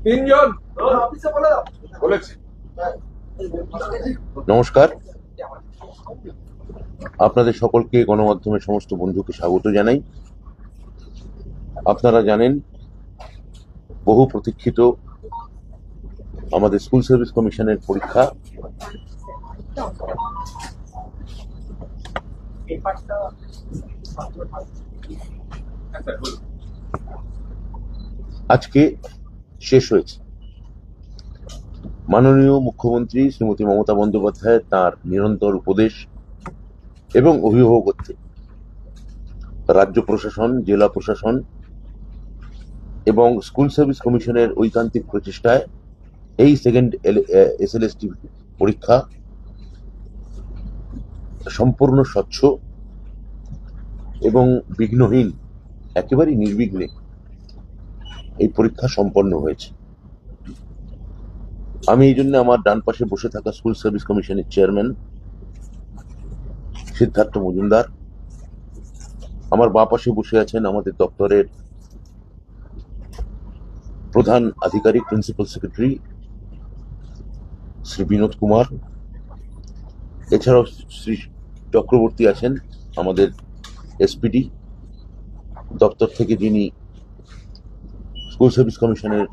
তিনজন বলেছি। নমস্কার, আপনাদের সকলকে গণমাধ্যমের সমস্ত বন্ধুকে স্বাগত জানাই। আপনারা জানেন, বহু প্রতীক্ষিত আমাদের স্কুল সার্ভিস কমিশনের পরীক্ষা আজকে শেষ হয়েছে। মাননীয় মুখ্যমন্ত্রী শ্রীমতী মমতা বন্দ্যোপাধ্যায় তার নিরন্তর উপদেশ এবং অভিভাবকত্বে রাজ্য প্রশাসন, জেলা প্রশাসন এবং স্কুল সার্ভিস কমিশনের ঐকান্তিক প্রচেষ্টায় এই সেকেন্ড এসএলএসটি পরীক্ষা সম্পূর্ণ স্বচ্ছ এবং বিঘ্নহীন, একেবারেই নির্বিঘ্নে এই পরীক্ষা সম্পন্ন হয়েছে। আমি এই জন্য আমার ডান পাশে বসে থাকা স্কুল সার্ভিস কমিশনের চেয়ারম্যান সিদ্ধার্থ মজুমদার, আমার বাঁ পাশে বসে আছেন আমাদের দপ্তরের প্রধান আধিকারিক প্রিন্সিপাল সেক্রেটারি শ্রী বিনোদ কুমার, এছাড়াও শ্রী চক্রবর্তী আছেন আমাদের এসপিডি দপ্তর থেকে, যিনি স্কুল সার্ভিস কমিশনের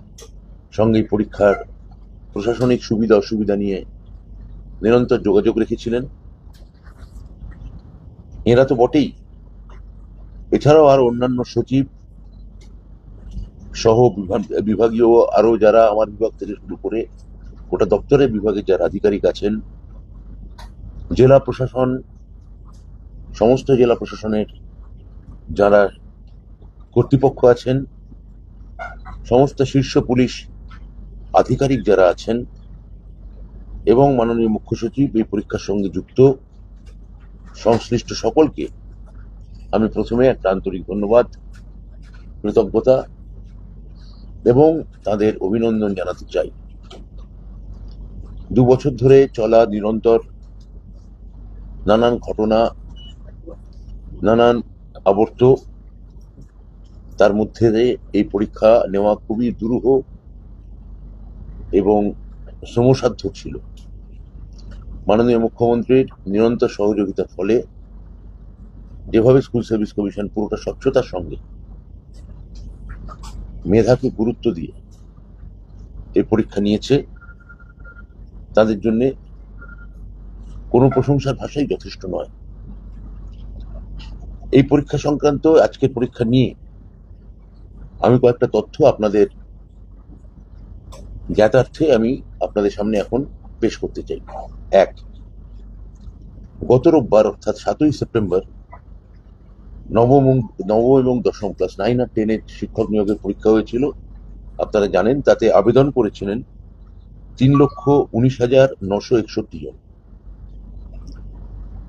সঙ্গে পরীক্ষার প্রশাসনিক সুবিধা অসুবিধা নিয়ে নিরন্তর যোগাযোগ রেখেছিলেন। এরা তো বটেই, এছাড়াও আর অন্যান্য সচিব সহ বিভাগীয় আরো যারা আমার বিভাগ থেকে শুরু করে গোটা দপ্তরের বিভাগের যারা আধিকারিক আছেন, জেলা প্রশাসন, সমস্ত জেলা প্রশাসনের যারা কর্তৃপক্ষ আছেন, সমস্ত শীর্ষ পুলিশ আধিকারিক যারা আছেন এবং মাননীয় মুখ্য সচিব এই পরীক্ষার সঙ্গে যুক্ত সংশ্লিষ্ট সকলকে আমি প্রথমে একটা আন্তরিক ধন্যবাদ, কৃতজ্ঞতা এবং তাদের অভিনন্দন জানাতে চাই। 2 বছর ধরে চলা নিরন্তর নানান ঘটনা, নানান আবর্ত, তার মধ্যে এই পরীক্ষা নেওয়া খুবই দুরূহ এবং শ্রমসাধ্য ছিল। মাননীয় মুখ্যমন্ত্রীর নিরন্তর সহযোগিতার ফলে যেভাবে স্কুল সার্ভিস কমিশন পুরোটা স্বচ্ছতার সঙ্গে মেধাকে গুরুত্ব দিয়ে এই পরীক্ষা নিয়েছে, তাদের জন্য কোনো প্রশংসার ভাষাই যথেষ্ট নয়। এই পরীক্ষা সংক্রান্ত আজকের পরীক্ষা নিয়ে আমি কয়েকটা তথ্য আপনাদের জ্ঞাতার্থে আমি আপনাদের সামনে এখন পেশ করতে চাই। 1, গত রোববার অর্থাৎ 7ই সেপ্টেম্বর নবম এবং দশম ক্লাস 9 আর 10 এর শিক্ষক নিয়োগের পরীক্ষা হয়েছিল। আপনারা জানেন, তাতে আবেদন করেছিলেন 3,19,961 জন।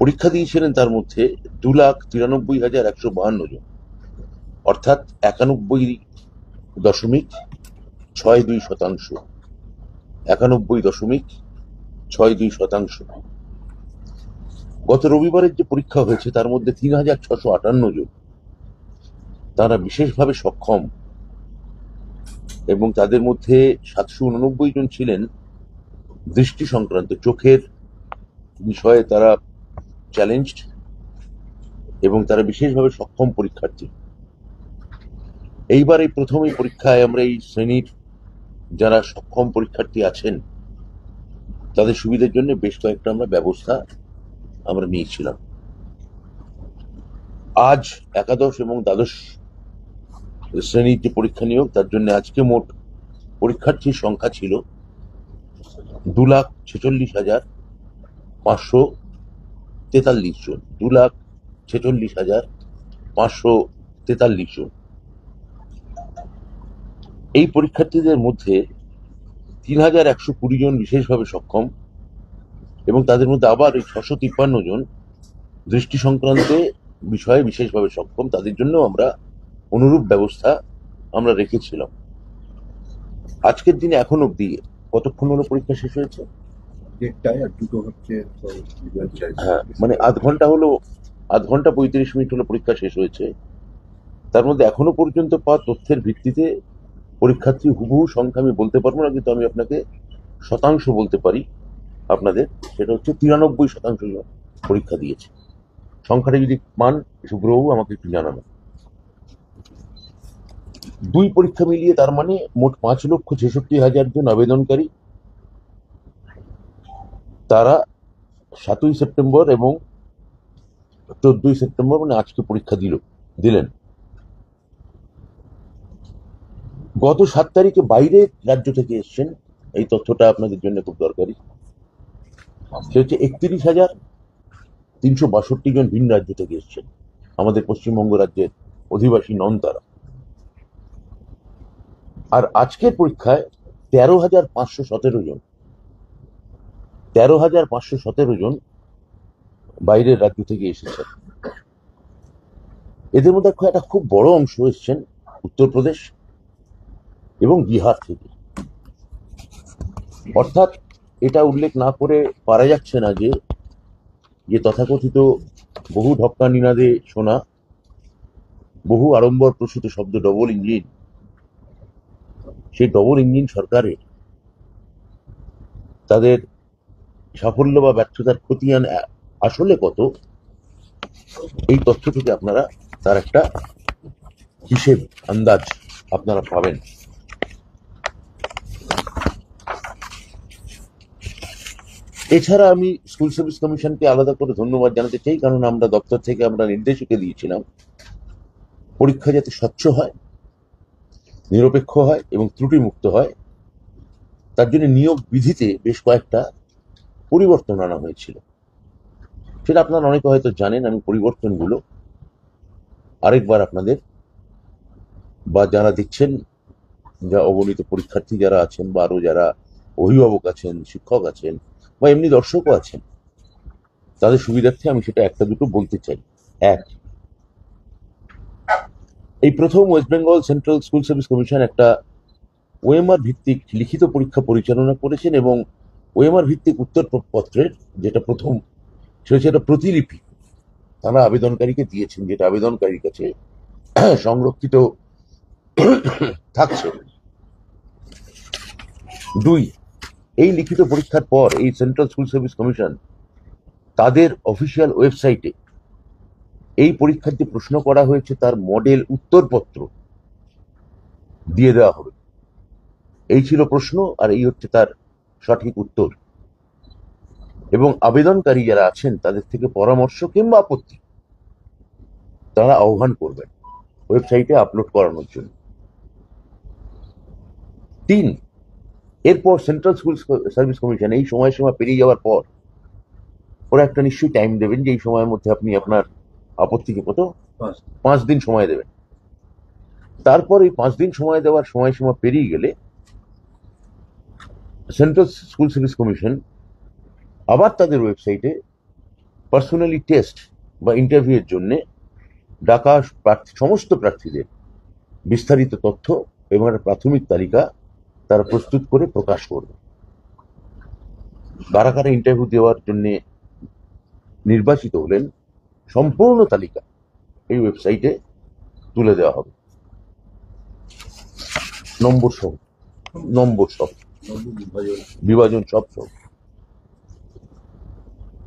পরীক্ষা দিয়েছিলেন তার মধ্যে 2,93,152 জন, অর্থাৎ 91.62%। 91.62%। গত রবিবারের যে পরীক্ষা হয়েছে তার মধ্যে 3,658 জন তারা বিশেষভাবে সক্ষম এবং তাদের মধ্যে 789 জন ছিলেন দৃষ্টি সংক্রান্ত, চোখের বিষয়ে তারা চ্যালেঞ্জড এবং তারা বিশেষভাবে সক্ষম পরীক্ষার্থী। এইবার এই প্রথম এই পরীক্ষায় আমরা এই শ্রেণীর যারা সক্ষম পরীক্ষার্থী আছেন তাদের সুবিধার জন্য বেশ কয়েকটা আমরা ব্যবস্থা আমরা নিয়েছিলাম। আজ একাদশ এবং দ্বাদশ শ্রেণীর যে পরীক্ষা নিয়োগ, তার জন্য আজকে মোট পরীক্ষার্থীর সংখ্যা ছিল 2,46,543 জন। 2,46,543 জন। এই পরীক্ষার্থীদের মধ্যে 3,120 জন বিশেষভাবে সক্ষম এবং তাদের মধ্যে আবার এই 653 জন দৃষ্টি সংক্রান্ত বিষয়ে বিশেষভাবে সক্ষম। তাদের জন্য আমরা অনুরূপ ব্যবস্থা আমরা রেখেছিলাম। আজকের দিনে এখন অব্দি কতক্ষণ হলো পরীক্ষা শেষ হয়েছে? 1টায় আর 2টো হচ্ছে। হ্যাঁ, মানে আধ ঘন্টা 35 মিনিট হলো পরীক্ষা শেষ হয়েছে। তার মধ্যে এখনো পর্যন্ত পাওয়া তথ্যের ভিত্তিতে পরীক্ষার্থী হুবহু সংখ্যা আমি বলতে পারবো না, কিন্তু আমি আপনাকে শতাংশ বলতে পারি আপনাদের। সেটা হচ্ছে 93% জন পরীক্ষা দিয়েছে। সংখ্যাটা যদি পান শুভ্রবাবু আমাকে একটু জানাবেন। দুই পরীক্ষা মিলিয়ে তার মানে মোট 5,66,000 জন আবেদনকারী, তারা 7ই সেপ্টেম্বর এবং 14ই সেপ্টেম্বর মানে আজকে পরীক্ষা দিলেন। গত 7 তারিখে বাইরে রাজ্য থেকে এসছেন, এই তথ্যটা আপনাদের জন্য খুব দরকারি। সে হচ্ছে 31,362 জন ভিন রাজ্য থেকে এসছেন, আমাদের পশ্চিমবঙ্গ রাজ্যের অধিবাসী নন তারা। আর আজকের পরীক্ষায় 13,517 জন 13,517 জন বাইরের রাজ্য থেকে এসেছেন। এদের মধ্যে একটা খুব বড় অংশ এসছেন উত্তরপ্রদেশ এবং বিহার থেকে। অর্থাৎ এটা উল্লেখ না করে পারা যাচ্ছে না যে তথাকথিত বহু ঢক্কা নিনাদে শোনা, বহু আড়ম্বর প্রসূত শব্দ ডবল ইঞ্জিন, সেই ডবল ইঞ্জিন সরকারের তাদের সাফল্য বা ব্যর্থতার খতিয়ান আসলে কত, এই তথ্য থেকে আপনারা তার একটা হিসেব আন্দাজ আপনারা পাবেন। এছাড়া আমি স্কুল সার্ভিস কমিশনকে আলাদা করে ধন্যবাদ জানাতে চাই, কারণ আমরা দপ্তর থেকে আমরা নির্দেশিকা দিয়েছিলাম পরীক্ষা যাতে স্বচ্ছ হয়, নিরপেক্ষ হয় এবং ত্রুটিমুক্ত হয়। তার জন্য নিয়োগ বিধিতে বেশ কয়েকটা পরিবর্তন আনা হয়েছিল। সেটা আপনারা অনেকে হয়তো জানেন। আমি পরিবর্তনগুলো আরেকবার আপনাদের বা যারা দেখছেন, যা অগণিত পরীক্ষার্থী যারা আছেন বা আরো যারা অভিভাবক আছেন, শিক্ষক আছেন বা এমনি দর্শকও আছেন, তাদের সুবিধার্থে আমি সেটা একটা দুটো বলতে চাই। এক, এই প্রথম West Bengal central school service commission একটা ওএমআর ভিত্তিক লিখিত পরীক্ষা পরিচালনা করেছেন এবং ওএমআর ভিত্তিক উত্তরপত্রের যেটা প্রথম, সেটা প্রতিলিপি তারা আবেদনকারীকে দিয়েছেন, যেটা আবেদনকারীর কাছে সংরক্ষিত থাকছে। দুই, এই লিখিত পরীক্ষার পর এই সেন্ট্রাল স্কুল সার্ভিস কমিশন তাদের অফিসিয়াল ওয়েবসাইটে এই পরীক্ষার যে প্রশ্ন করা হয়েছে তার মডেল উত্তরপত্র দিয়ে দেওয়া হবে। এই ছিল প্রশ্ন আর এই হচ্ছে তার সঠিক উত্তর, এবং আবেদনকারী যারা আছেন তাদের থেকে পরামর্শ কিংবা আপত্তি তারা আহ্বান করবেন ওয়েবসাইটে আপলোড করানোর জন্য। তিন, এরপর সেন্ট্রাল স্কুল সার্ভিস কমিশন এই সময়সীমা পেরিয়ে যাওয়ার পর ওরা একটা নিশ্চয়ই টাইম দেবেন যে এই সময়ের মধ্যে আপনি আপনার আপত্তিকে 5 দিন সময় দেবেন। তারপর এই 5 দিন সময় দেওয়ার সময়সীমা পেরিয়ে গেলে সেন্ট্রাল স্কুল সার্ভিস কমিশন আবার তাদের ওয়েবসাইটে পার্সোনালি টেস্ট বা ইন্টারভিউয়ের জন্য ডাকা সমস্ত প্রার্থীদের বিস্তারিত তথ্য এবং একটা প্রাথমিক তালিকা তারা প্রস্তুত করে প্রকাশ করবে। কারা কারা ইন্টারভিউ দেওয়ার জন্য নির্বাচিত হলেন সম্পূর্ণ তালিকা এই ওয়েবসাইটে তুলে দেওয়া হবে, নম্বর সব বিভাজন সব।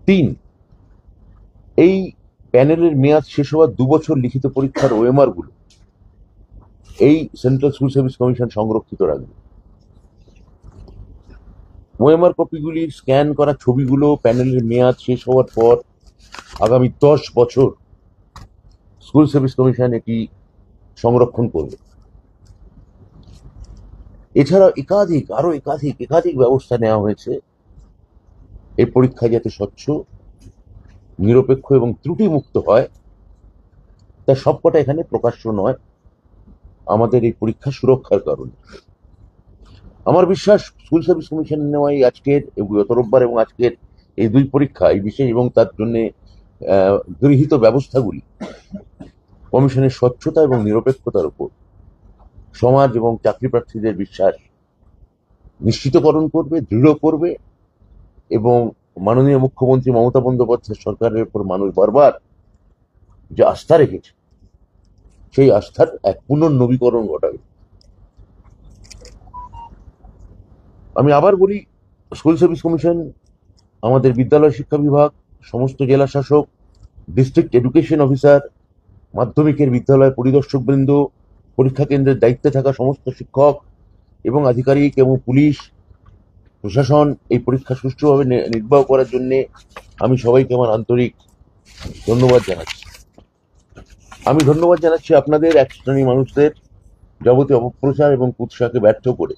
3, এই প্যানেলের মেয়াদ শেষ হওয়ার 2 বছর লিখিত পরীক্ষার ওএমআর গুলো এই সেন্ট্রাল স্কুল সার্ভিস কমিশন সংরক্ষিত রাখবে। ওএমআর কপিগুলির স্ক্যান করা ছবিগুলো প্যানেলের মেয়াদ শেষ হওয়ার পর আগামী 10 বছর স্কুল সার্ভিস কমিশন এটি সংরক্ষণ করবে। এছাড়াও একাধিক ব্যবস্থা নেওয়া হয়েছে এই পরীক্ষা যাতে স্বচ্ছ, নিরপেক্ষ এবং ত্রুটিমুক্ত হয়। তা সবকটা এখানে প্রকাশ্য নয় আমাদের এই পরীক্ষা সুরক্ষার কারণে। আমার বিশ্বাস স্কুল সার্ভিস কমিশন নেওয়া এই আজকের গত রোববার এবং আজকের এই 2 পরীক্ষা এই বিশেষ এবং তার জন্য গৃহীত ব্যবস্থাগুলি কমিশনের স্বচ্ছতা এবং নিরপেক্ষতার উপর সমাজ এবং চাকরি প্রার্থীদের বিশ্বাস নিশ্চিতকরণ করবে, দৃঢ় করবে। এবং মাননীয় মুখ্যমন্ত্রী মমতা বন্দ্যোপাধ্যায় সরকারের উপর মানুষ বারবার যে আস্থা রেখেছে সেই আস্থার এক পুনর্নবীকরণ ঘটাবে। আমি আবার বলি, স্কুল সার্ভিস কমিশন, আমাদের বিদ্যালয় শিক্ষা বিভাগ, সমস্ত জেলা শাসক, ডিস্ট্রিক্ট এডুকেশন অফিসার, মাধ্যমিকের বিদ্যালয় পরিদর্শক বৃন্দ, পরীক্ষা কেন্দ্রের দায়িত্বে থাকা সমস্ত শিক্ষক এবং আধিকারিক এবং পুলিশ প্রশাসন এই পরীক্ষা সুষ্ঠুভাবে নির্বাহ করার জন্য আমি সবাইকে আমার আন্তরিক ধন্যবাদ জানাচ্ছি। আমি ধন্যবাদ জানাচ্ছি আপনাদের এক শ্রেণী মানুষদের যাবতীয় অপপ্রচার এবং কুৎসাকে ব্যর্থ করে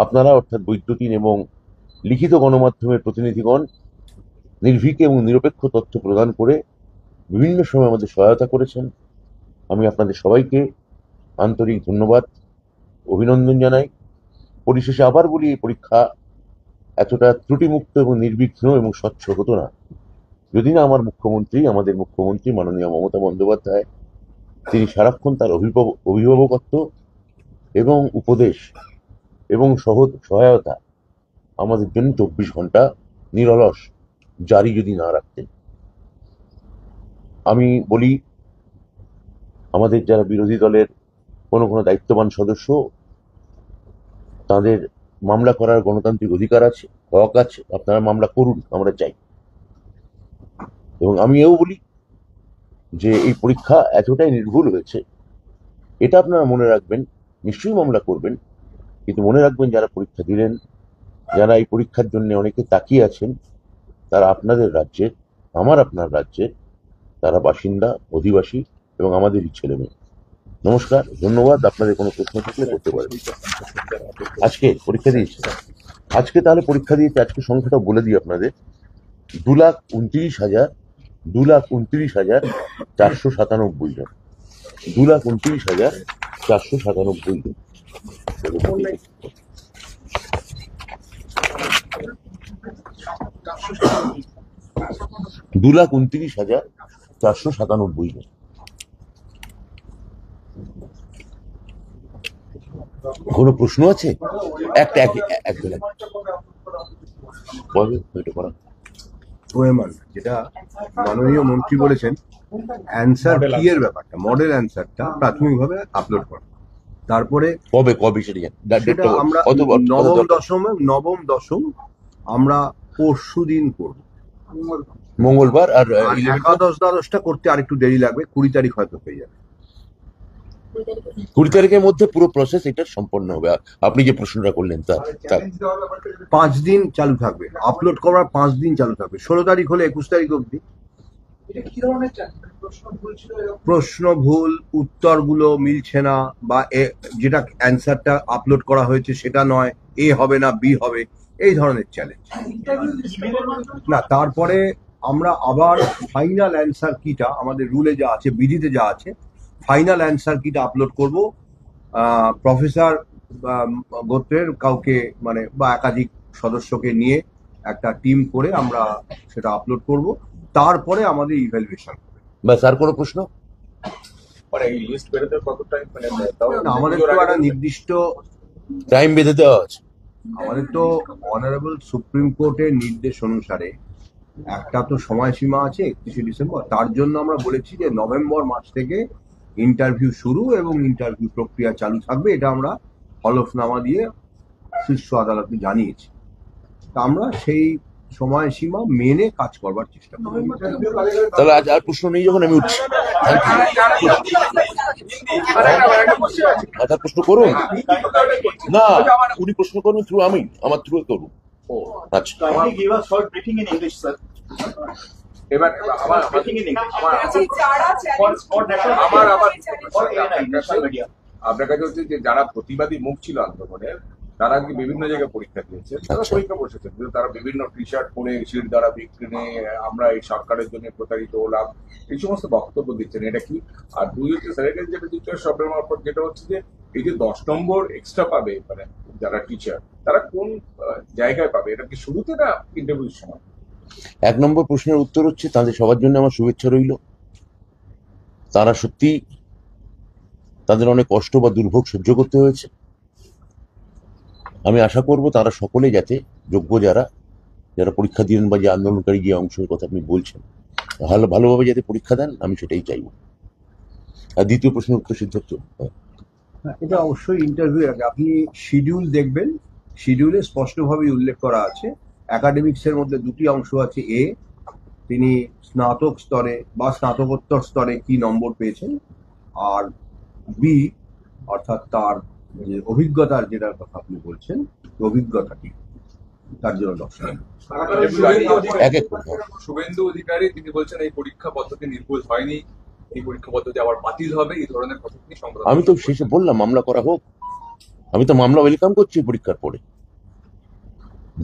আপনারা অর্থাৎ বৈদ্যুতিন এবং লিখিত গণমাধ্যমের প্রতিনিধিগণ নির্ভীক এবং নিরপেক্ষ তথ্য প্রদান করে বিভিন্ন সময় আমাদের সহায়তা করেছেন। আমি আপনাদের সবাইকে আন্তরিক ধন্যবাদ, অভিনন্দন জানাই। পরিশেষে আবার বলি, এই পরীক্ষা এতটা ত্রুটিমুক্ত এবং নির্বিঘ্ন এবং স্বচ্ছ হতো না যদি না আমাদের মুখ্যমন্ত্রী মাননীয় মমতা বন্দ্যোপাধ্যায়, তিনি সারাক্ষণ তার অভিভাবকত্ব এবং উপদেশ এবং সহায়তা আমাদের জন্য 24 ঘন্টা নিরলস জারি যদি না রাখতেন। আমি বলি, আমাদের যারা বিরোধী দলের কোনো দায়িত্ববান সদস্য, তাদের মামলা করার গণতান্ত্রিক অধিকার আছে, হক আছে, আপনারা মামলা করুন, আমরা চাই। এবং আমি এও বলি যে এই পরীক্ষা এতটাই নির্ভুল হয়েছে, এটা আপনারা মনে রাখবেন, নিশ্চয়ই মামলা করবেন, কিন্তু মনে রাখবেন যারা পরীক্ষা দিলেন, যারা এই পরীক্ষার জন্য অনেকে তাকিয়ে আছেন, তারা আপনাদের রাজ্যের, আপনার রাজ্যের তারা বাসিন্দা, অধিবাসী এবং আমাদেরই ছেলে মেয়ে। নমস্কার, ধন্যবাদ। আপনাদের কোনো প্রশ্ন থাকলে করতে পারেন। আজকে পরীক্ষা দিয়েছে, তাহলে পরীক্ষা দিয়েছে, আজকে সংখ্যাটা বলে দিই আপনাদের, 2,29,497 জন, 2,29,497 জন। 2,29,497 জন। কোনো প্রশ্ন আছে? একটা ওএমআর যেটা মাননীয় মন্ত্রী বলেছেন, অ্যান্সার কি এর ব্যাপারটা, মডেল অ্যান্সারটা প্রাথমিকভাবে আপলোড করা, তারপরে কবে সেটা আমরা নবম দশম আমরা পরশু দিন করবো, মঙ্গলবার। আর একাদশ দ্বাদশটা করতে আর একটু দেরি লাগবে, 20 তারিখ হয়তো হয়ে যাবে। 20 তারিখের মধ্যে পুরো প্রসেস এটা সম্পন্ন হবে। আপনি যে প্রশ্নটা করলেন তার 5 দিন চালু থাকবে, আপলোড করার 5 দিন চালু থাকবে, 16 তারিখ হলে 21 তারিখ অবধি। প্রশ্ন ভুল, উত্তরগুলো মিলছে না, বা যেটা অ্যান্সারটা আপলোড করা হয়েছে সেটা নয়, এ হবে না বি হবে, এই ধরনের চ্যালেঞ্জ না। তারপরে আমরা আবার ফাইনাল অ্যান্সার কিটা আমাদের রুলে যা আছে, বিধিতে যা আছে, ফাইনাল অ্যান্সার কিটা আপলোড করব। প্রফেসর গোত্রের কাউকে বা একাধিক সদস্যকে নিয়ে একটা টিম করে আমরা সেটা আপলোড করব, তারপরে আমাদের ইভ্যালুয়েশন হবে। ব্যাস, আর কোনো প্রশ্ন? আমাদের তো একটা নির্দিষ্ট টাইম বেঁধে দেওয়া আছে। আমাদের তো অনারেবল সুপ্রিম কোর্টের নির্দেশ অনুসারে একটা তো সময়সীমা আছে 31শে ডিসেম্বর, তার জন্য আমরা বলেছি যে নভেম্বর মাস থেকে ইন্টারভিউ শুরু এবং ইন্টারভিউ প্রক্রিয়া চালু থাকবে, এটা আমরা হলফনামা দিয়ে শীর্ষ আদালতে জানিয়েছি। তা আমরা সেই সময়সীমা মেনে কাজ করবার চেষ্টা করব। তাহলে আজ আর প্রশ্ন নেই, যখন আমি উঠছি। প্রশ্ন করুন না, উনি প্রশ্ন করুন থ্রু, আমি আমার থ্রু করুন। আচ্ছা, এবার আপনার কাছে হচ্ছে যে যারা প্রতিবাদী মুখ ছিল আন্দোলনের, তারা কি বিভিন্ন জায়গায় পরীক্ষা দিয়েছে, তারা পরীক্ষা বসেছেন, কিন্তু তারা বিভিন্ন টি শার্ট পরে শির দ্বারা বিক্রি নিয়ে আমরা এই সরকারের জন্য প্রতারিত হলাম, এই সমস্ত বক্তব্য দিচ্ছেন, এটা কি? আর দুই হচ্ছে স্যারের যেটা দিচ্ছে শব্দের মারফত, যেটা হচ্ছে যে এই যে 10 নম্বর এক্সট্রা পাবে যারা টিচার, তারা কোন জায়গায় পাবে? এটা কি শুরুতে না ইন্টারভিউর সময়? 1 নম্বর প্রশ্নের উত্তর হচ্ছে, তাদের সবার জন্য আমার শুভেচ্ছা রইল। তারা সত্যি, তাদের অনেক কষ্ট বা দুর্ভোগ সহ্য করতে হয়েছে। আমি আশা করব তারা সকলে যাতে যোগ্য, যারা পরীক্ষা দিলেন বা যে আন্দোলনকারী যে অংশের কথা আপনি বলছেন, ভালোভাবে যাতে পরীক্ষা দেন, আমি সেটাই চাইব। আর দ্বিতীয় প্রশ্নের উত্তর সিদ্ধার্থ। এটা অবশ্যই ইন্টারভিউ আগে আপনি শিডিউল দেখবেন, শিডিউলে স্পষ্টভাবেই উল্লেখ করা আছে একাডেমিক্সের মধ্যে দুটি অংশ আছে। তিনি স্নাতক স্তরে বা স্নাতকোত্তর স্তরে কি নম্বর পেয়েছেন, আর বি অর্থাৎ তার যে অভিজ্ঞতার যেটার কথা আপনি বলছেন, অভিজ্ঞতাটি তার জন্য 10 নম্বর। এক এক করে। শুভেন্দু অধিকারী তিনি বলছেন এই পরীক্ষা পদ্ধতি নির্ভুল হয়নি, এই পরীক্ষা পদ্ধতি আবার বাতিল হবে, এই ধরনের কথা তিনি সংবাদ আমি তো শেষে বললাম মামলা করা হোক, আমি তো মামলা ওয়েলকাম করছি পরীক্ষার পরে।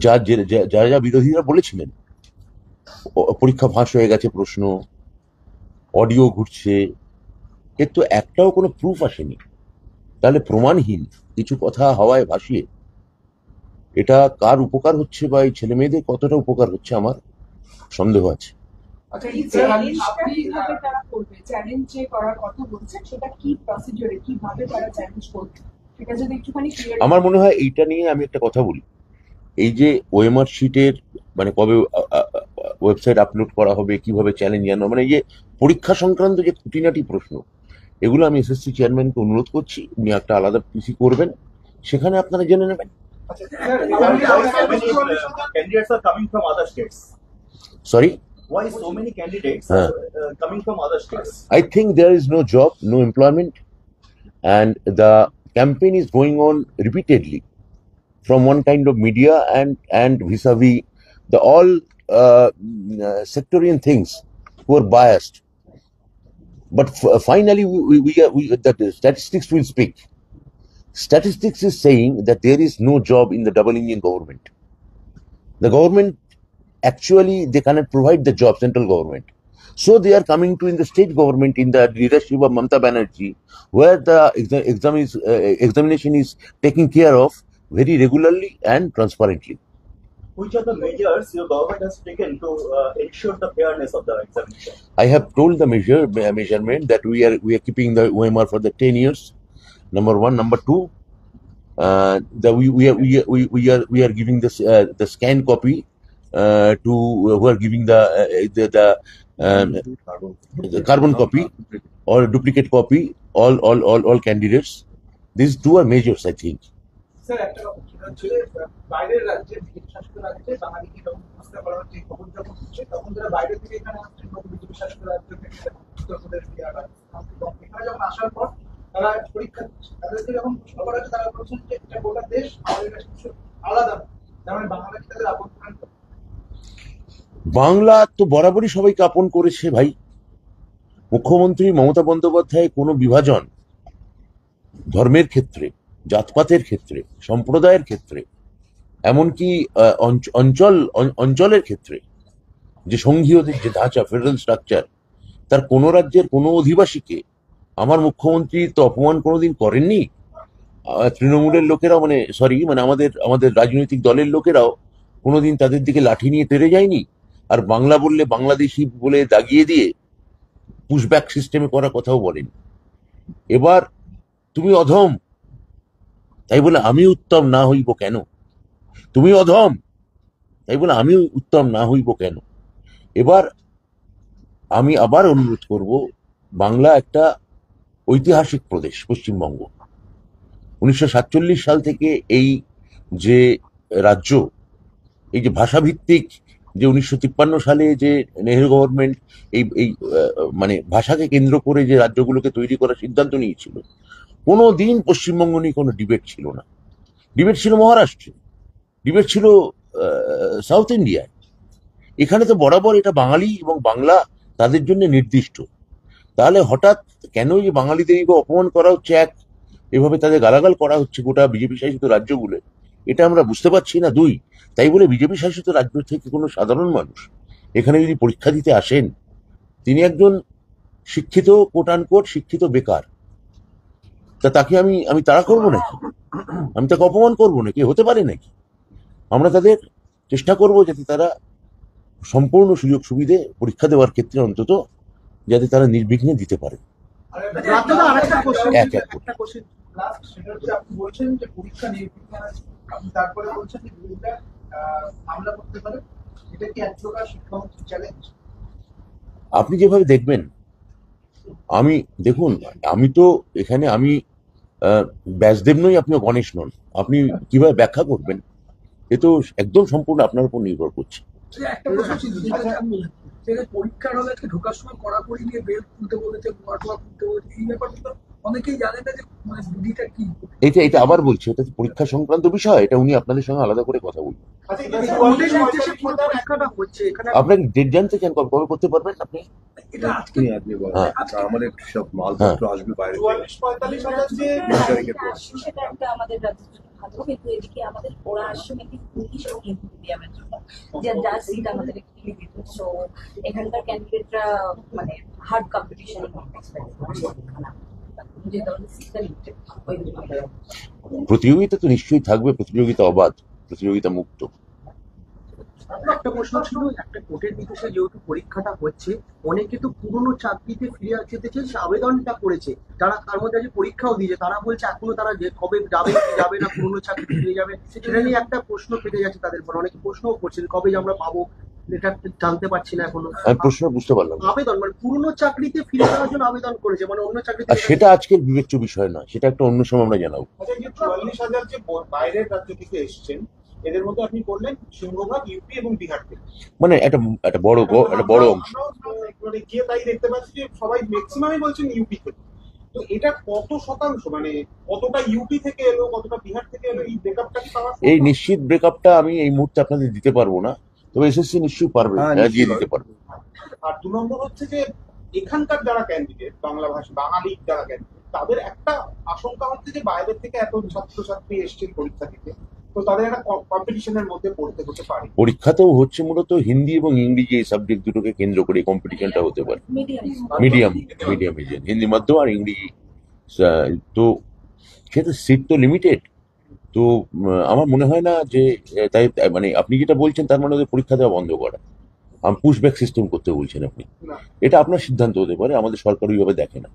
যা বিরোধীরা বলেছিলেন পরীক্ষা ফাঁস হয়ে গেছে, প্রশ্ন অডিও ঘুরছে, এর তো একটাও কোনো প্রুফ আসেনি, তাহলে প্রমাণহীন কিছু কথা হাওয়ায় ভাসিয়ে এটা কার উপকার হচ্ছে বা এই ছেলে মেয়েদের কতটা উপকার হচ্ছে আমার সন্দেহ আছে। আচ্ছা, এই চ্যালেঞ্জটা কিভাবে তারা করবে? চ্যালেঞ্জ যে করার কথা বলছেন সেটা কি প্রসিডিউরে, কিভাবে তারা চ্যালেঞ্জ করবে সেটা যদি একটুখানি ক্লিয়ার। আমার মনে হয় এইটা নিয়ে আমি একটা কথা বলি, এই যে ওএমআর শিটের মানে কবে ওয়েবসাইট আপলোড করা হবে, কিভাবে চ্যালেঞ্জ জানানো, মানে এই যে পরীক্ষা সংক্রান্ত যে খুঁটিনাটি প্রশ্ন, এগুলো আমি এসএসসি চেয়ারম্যানকে অনুরোধ করছি উনি একটা আলাদা পিসি করবেন, সেখানে আপনারা জেনে নেবেন। Candidates are coming from other states. Sorry? Why so many candidates Huh. are coming from other states? I think there is no job, no employment, and the campaign is going on repeatedly from one kind of media and vis-a-vis the all sectarian things who are biased. But finally, the statistics will speak. Statistics is saying that there is no job in the double engine government. The government actually they cannot provide the job, central government. So they are coming to in the state government in the leadership of Mamata Banerjee, where the examination is taken care of very regularly and transparently. Which are the measures your government has taken to ensure the fairness of the examination? I have told the measurement that we are keeping the OMR for the 10 years. Number one, number two, we are giving this the scan copy to who are giving the carbon copy or duplicate copy all candidates. These two are measures, I think. Sir একটা কথা সেটা হচ্ছে বাইরের রাজ্যে শাসিত রাজ্যে বাঙালিকে যখন ব্যবস্থা করা হচ্ছে, খবর যখন হচ্ছে তখন তারা বাইরে থেকে এখানে আসছেন, বিজেপি শাসিত রাজ্য থেকে উত্তরপ্রদেশ, বিহার, রাজস্থান, এবং এখানে যখন আসার পর তারা পরীক্ষা দিচ্ছে, তাদেরকে যখন প্রশ্ন করা হচ্ছে তারা বলছেন যে এটা গোটা দেশ, আমাদের কাছে কিছু আলাদা না, তার মানে বাংলাদেশ তাদের আপন করে। বাংলা তো বরাবরই সবাইকে আপন করেছে ভাই। মুখ্যমন্ত্রী মমতা বন্দ্যোপাধ্যায় কোনো বিভাজন ধর্মের ক্ষেত্রে, জাতপাতের ক্ষেত্রে, সম্প্রদায়ের ক্ষেত্রে, এমনকি অঞ্চলের ক্ষেত্রে যে সংঘীয় যে ধাঁচা, ফেডারেল স্ট্রাকচার, তার কোনো রাজ্যের কোনো অধিবাসীকে আমার মুখ্যমন্ত্রী তো অপমান কোনোদিন করেননি। তৃণমূলের লোকেরাও মানে আমাদের রাজনৈতিক দলের লোকেরাও কোনোদিন তাদের দিকে লাঠি নিয়ে তেড়ে যায়নি। আর বাংলা বললে বাংলাদেশি বলে দাগিয়ে দিয়ে পুশব্যাক সিস্টেমে করার কথাও বলেন। এবার তুমি অধম, তাই বলে আমি উত্তম না হইব কেন? তুমি অধম, তাই বলে আমি উত্তম না হইব কেন? এবার আমি আবার অনুরোধ করব, বাংলা একটা ঐতিহাসিক প্রদেশ পশ্চিমবঙ্গ। 1947 সাল থেকে এই যে রাজ্য, এই যে ভাষাভিত্তিক যে 1953 সালে যে নেহেরু গভর্নমেন্ট এই মানে ভাষাকে কেন্দ্র করে যে রাজ্যগুলোকে তৈরি করার সিদ্ধান্ত নিয়েছিল, কোনো দিন পশ্চিমবঙ্গ নিয়ে কোনো ডিবেট ছিল না। ডিবেট ছিল মহারাষ্ট্রে, ডিবেট ছিল সাউথ ইন্ডিয়ায়। এখানে তো বরাবর এটা বাঙালি এবং বাংলা তাদের জন্য নির্দিষ্ট। তাহলে হঠাৎ কেন এই বাঙালিদের অপমান করা হচ্ছে, এভাবে তাদের গালাগাল করা হচ্ছে গোটা বিজেপি শাসিত রাজ্যগুলো, এটা আমরা বুঝতে পারছি না। দুই, তাই বলে বিজেপি শাসিত রাজ্য থেকে কোনো সাধারণ মানুষ এখানে যদি পরীক্ষা দিতে আসেন, তিনি একজন শিক্ষিত কোট আনকোট শিক্ষিত বেকার, তা তাকে আমি তাড়া করবো নাকি? আমি তাকে অপমান করবো নাকি? হতে পারে নাকি? আমরা তাদের চেষ্টা করব যাতে তারা সম্পূর্ণ সুযোগ সুবিধে পরীক্ষা দেওয়ার ক্ষেত্রে অন্তত যাতে তারা নির্বিঘ্নে দিতে পারে। এক এক করে সেটা হচ্ছে আপনি বলছেন যে পরীক্ষা নির্বিঘ্নে, আপনি তারপরে বলছেন যে বিরোধীরা মামলা করতে পারে, এটা কি এক প্রকার শিক্ষামন্ত্রীর চ্যালেঞ্জ? আপনি যেভাবে দেখবেন, দেখুন আমি তো এখানে ব্যাসদেব নই, আপনিও গণেশ নন, আপনি কিভাবে ব্যাখ্যা করবেন এ তো একদম সম্পূর্ণ আপনার উপর নির্ভর করছে। একটা প্রশ্ন ছিল যেটা পরীক্ষার হলে আজকে ঢোকার সময় কড়াকড়ি নিয়ে বেল খুলতে বলেছে, মাটোয়া খুলতে বলেছে, এই ব্যাপারটা অনেকেই জানে না যে মানে বিধিটা কি। এটা আবার বলছি, এটা তো পরীক্ষা সংক্রান্ত বিষয়, এটা উনি আপনাদের সঙ্গে আলাদা করে কথা বলবেন। পরীক্ষাটা হচ্ছে এখানে আপনাকে ডেট জানতে চান, কবে করতে পারবেন আপনি? এটা আজকে আপনি বলেন হ্যাঁ। আমাদের সব মালপত্র আসবে বাইরে থেকে। 44-45 যে তারিখের পর। সেটা একটা আমাদের রাজ্যের জন্য ভালো, কিন্তু এদিকে আমাদের ওরা আসছে নাকি ইংলিশ এবং হিন্দি মিডিয়ামের জন্য, যার সিট আমাদের একটু লিমিটেড। সো এখানকার ক্যান্ডিডেটরা মানে হার্ড কম্পিটিশন যে ধরনের সিটটা লিমিটেড ওই প্রতিযোগিতা তো নিশ্চয়ই থাকবে, প্রতিযোগিতা অবাধ, প্রতিযোগিতা মুক্ত। একটা প্রশ্ন ছিল, একটা কোর্টের নির্দেশে যেহেতু পরীক্ষাটা হচ্ছে, অনেকে তো পুরনো চাকরিতে ফিরে যেতে চেয়ে সে আবেদনটা করেছে, যারা তার মধ্যে যে পরীক্ষাও দিয়েছে তারা বলছে এখনো তারা যে কবে যাবে কি যাবে না, পুরনো চাকরিতে ফিরে যাবে, সেটা নিয়ে একটা প্রশ্ন কেটে যাচ্ছে তাদের পর। অনেকে প্রশ্নও করছেন কবে যে আমরা পাবো, এটা জানতে পারছি না এখনো। আমি প্রশ্ন বুঝতে পারলাম না। আবেদন মানে পুরনো চাকরিতে ফিরে যাওয়ার জন্য আবেদন করেছে, মানে অন্য চাকরিতে। আর সেটা আজকের বিবেচ্য বিষয় নয়, সেটা একটা অন্য সময় আমরা জানাবো। আচ্ছা, যে 44,000 যে বাইরের রাজ্য থেকে এসেছেন, এদের মধ্যে আপনি বললেন সিংহভাগ ইউপি এবং বিহার থেকে। মানে একটা বড় অংশ। মানে গিয়ে তাই দেখতে পাচ্ছি যে সবাই ম্যাক্সিমামই বলছেন ইউপি থেকে। তো এটা কত শতাংশ, মানে কতটা ইউপি থেকে এলো, কতটা বিহার থেকে এলো, এই ব্রেকআপটা কি পাওয়া এই নিশ্চিত ব্রেকআপটা আমি এই মুহূর্তে আপনাদের দিতে পারবো না, তবে এসএসসি নিশ্চয়ই পারবে, হ্যাঁ, দিয়ে দিতে পারবে। আর 2 নম্বর হচ্ছে যে এখানকার যারা ক্যান্ডিডেট, বাঙালি যারা ক্যান্ডিডেট, তাদের একটা আশঙ্কা হচ্ছে যে বাইরের থেকে এত ছাত্রছাত্রী এসছেন পরীক্ষা দিতে, তো তাদের একটা কম্পিটিশনের মধ্যে পড়তে হতে পারে। পরীক্ষাতেও হচ্ছে মূলত হিন্দি এবং ইংরেজি এই সাবজেক্ট দুটোকে কেন্দ্র করে কম্পিটিশনটা হতে পারে। মিডিয়াম হিন্দি মাধ্যম আর ইংরেজি। তো সেটা সিট তো লিমিটেড, তো আমার মনে হয় না যে তাই মানে আপনি যেটা বলছেন তার মানে ওদের পরীক্ষা দেওয়া বন্ধ করা, পুশব্যাক সিস্টেম করতে বলছেন আপনি। এটা আপনার সিদ্ধান্ত হতে পারে, আমাদের সরকার ওইভাবে দেখে না।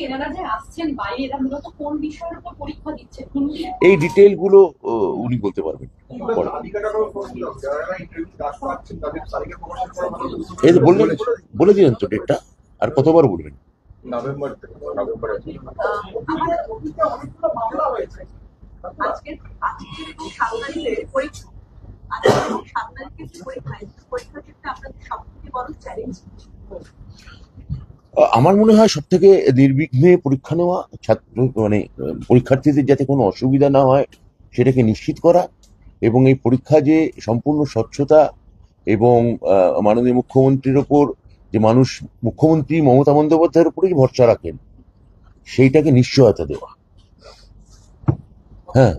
এনারা যে আসছেন বাইরে, এরা মূলত কোন বিষয়ের উপর পরীক্ষা দিচ্ছে? হিন্দি এই ডিটেইল গুলো উনি বলতে পারবেন। এই যে বলে দিলেন তো ডেটটা, আর কতবার বলবেন? নভেম্বর থেকে আমাদের অনেকগুলো মামলা হয়েছে। আজকে 7 তারিখে পরীক্ষা, আজকে 7 তারিখে পরীক্ষার ক্ষেত্রে আপনাদের সবথেকে বড় চ্যালেঞ্জ। আমার মনে হয় সব থেকে নির্বিঘ্নে পরীক্ষা নেওয়া, ছাত্র মানে পরীক্ষার্থীদের যাতে কোনো অসুবিধা না হয় সেটাকে নিশ্চিত করা, এবং এই পরীক্ষা যে সম্পূর্ণ স্বচ্ছতা এবং মাননীয় মুখ্যমন্ত্রীর ওপর যে মানুষ মুখ্যমন্ত্রী মমতা বন্দ্যোপাধ্যায়ের উপরেই ভরসা রাখেন সেইটাকে নিশ্চয়তা দেওয়া। হ্যাঁ,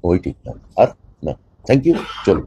ওই ঠিক না, আর না। থ্যাংক ইউ, চলো।